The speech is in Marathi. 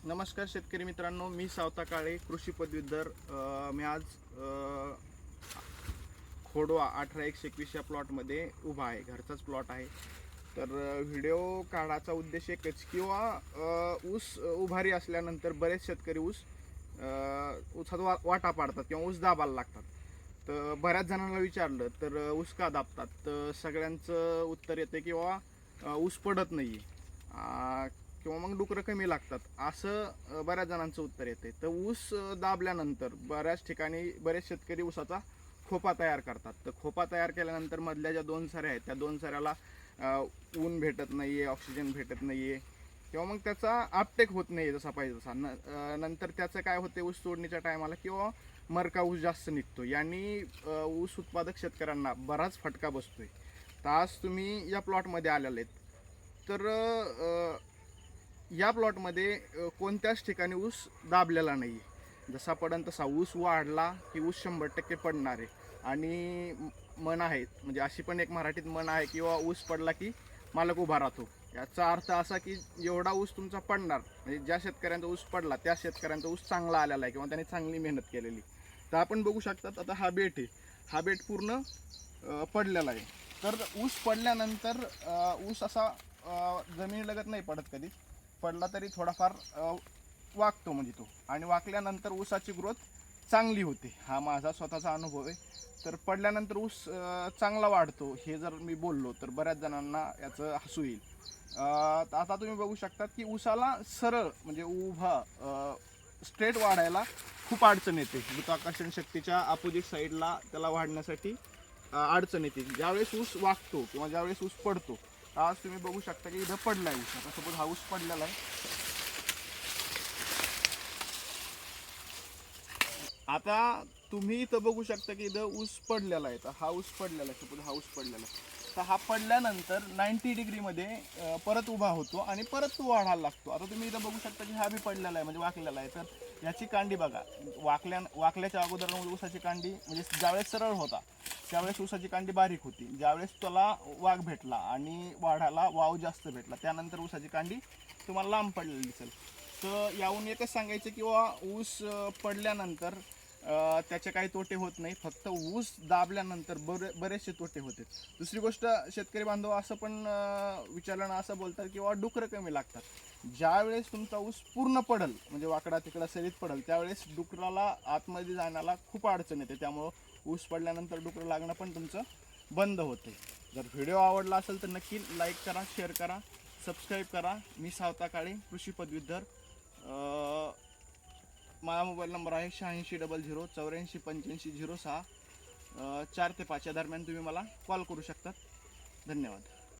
नमस्कार शेतकरी मित्रांनो, मी सावता काळे कृषी पदवीधर. मी आज खोडवा 18-121 या प्लॉटमध्ये उभा आहे. घरचाच प्लॉट आहे. तर व्हिडिओ काढायचा उद्देश एकच, किंवा ऊस उभारी असल्यानंतर बरेच शेतकरी ऊसाचा वाटा पाडतात किंवा ऊस दाबायला लागतात. तर बऱ्याच जणांना विचारलं तर ऊस का दाबतात, तर सगळ्यांचं उत्तर येते किंवा ऊस पडत नाही किंवा मग डुकरं कमी लागतात, असं बऱ्याच जणांचं उत्तर येते. तर ऊस दाबल्यानंतर बऱ्याच ठिकाणी बरेच शेतकरी ऊसाचा खोपा तयार करतात. तर खोपा तयार केल्यानंतर मधल्या ज्या दोन सऱ्या आहेत त्या दोन सऱ्याला ऊन भेटत नाही आहे, ऑक्सिजन भेटत नाही आहे, किंवा मग त्याचा आपटेक होत नाही जसा पाहिजे तसा. नंतर त्याचं काय होते, ऊस तोडणीच्या टायमाला किंवा मरका ऊस जास्त निघतो. यांनी ऊस उत्पादक शेतकऱ्यांना बराच फटका बसतोय. तर आज तुम्ही या प्लॉटमध्ये आलेले आहेत. तर या प्लॉटमध्ये कोणत्याच ठिकाणी ऊस दाबलेला नाही आहे. जसा पडन तसा ऊस वाढला की ऊस 100% पडणार आहे. आणि म्हण आहे, म्हणजे अशी पण एक मराठीत म्हण आहे, किंवा ऊस पडला की मालक उभा राहतो. याचा अर्थ असा की एवढा ऊस तुमचा पडणार, म्हणजे ज्या शेतकऱ्यांचा ऊस पडला त्या शेतकऱ्यांचा ऊस चांगला आलेला आहे किंवा त्याने चांगली मेहनत केलेली. तर आपण बघू शकतात, आता हा बेट आहे, हा बेट पूर्ण पडलेला आहे. तर ऊस पडल्यानंतर ऊस असा जमिनीलगत नाही पडत कधी. पडला तरी थोडाफार वाकतो म्हणजे तो, आणि वाकल्यानंतर ऊसाची ग्रोथ चांगली होते. हा माझा स्वतःचा अनुभव आहे. तर पडल्यानंतर ऊस चांगला वाढतो, हे जर मी बोललो तर बऱ्याच जणांना याचं हसू येईल. आता तुम्ही बघू शकता की ऊसाला सरळ म्हणजे उभा स्ट्रेट वाढायला खूप अडचण येते. गुरुत्वाकर्षण शक्तीच्या अपोजिट साईडला त्याला वाढण्यासाठी अडचण येते ज्यावेळेस ऊस वाकतो किंवा ज्यावेळेस ऊस पडतो. आज तुम्ही बघू शकता की इथं पडलाय ऊस. आता सपोज हा ऊस पडलेला आहे. आता तुम्ही इथं बघू शकता की इथं ऊस पडलेला आहे. तर हा ऊस पडलेला आहे, सपोज हा ऊस पडलेला आहे. तर हा पडल्यानंतर 90 डिग्रीमध्ये परत उभा होतो आणि परत तो वाढायला लागतो. आता तुम्ही इथं बघू शकता की हा बी पडलेला आहे, म्हणजे वाकलेला आहे. तर याची कांडी बघा, वाकल्याच्या अगोदर ऊसाची कांडी म्हणजे ज्यावेळेस सरळ होता त्यावेळेस ऊसाची कांडी बारीक होती. ज्यावेळेस त्याला वाघ भेटला आणि वाढायला वाव जास्त भेटला, त्यानंतर ऊसाची कांडी तुम्हाला लांब पडलेली दिसेल. तर याहून एकच सांगायचं, किंवा ऊस पडल्यानंतर त्याचे काही तोटे होत नाही, फक्त ऊस दाबल्यानंतर बरेचसे तोटे होते. दुसरी गोष्ट, शेतकरी बांधव असं पण विचारणं असं बोलतात किंवा डुकरं कमी लागतात. ज्यावेळेस तुमचा ऊस पूर्ण पडल म्हणजे वाकडा तिकडा सरीत पडल, त्यावेळेस डुकराला आतमध्ये जाण्याला खूप अडचण येते. त्यामुळं ऊस पडल्यानंतर डुकरं लागणं पण तुमचं बंद होते. जर व्हिडिओ आवडला असेल तर नक्की लाईक करा, शेअर करा, सबस्क्राईब करा. मी सावता काळे कृषी पदवीधर. माझा मोबाईल नंबर आहे 8600 84 85 06. 4 ते 5 या दरम्यान तुम्ही मला कॉल करू शकतात. धन्यवाद.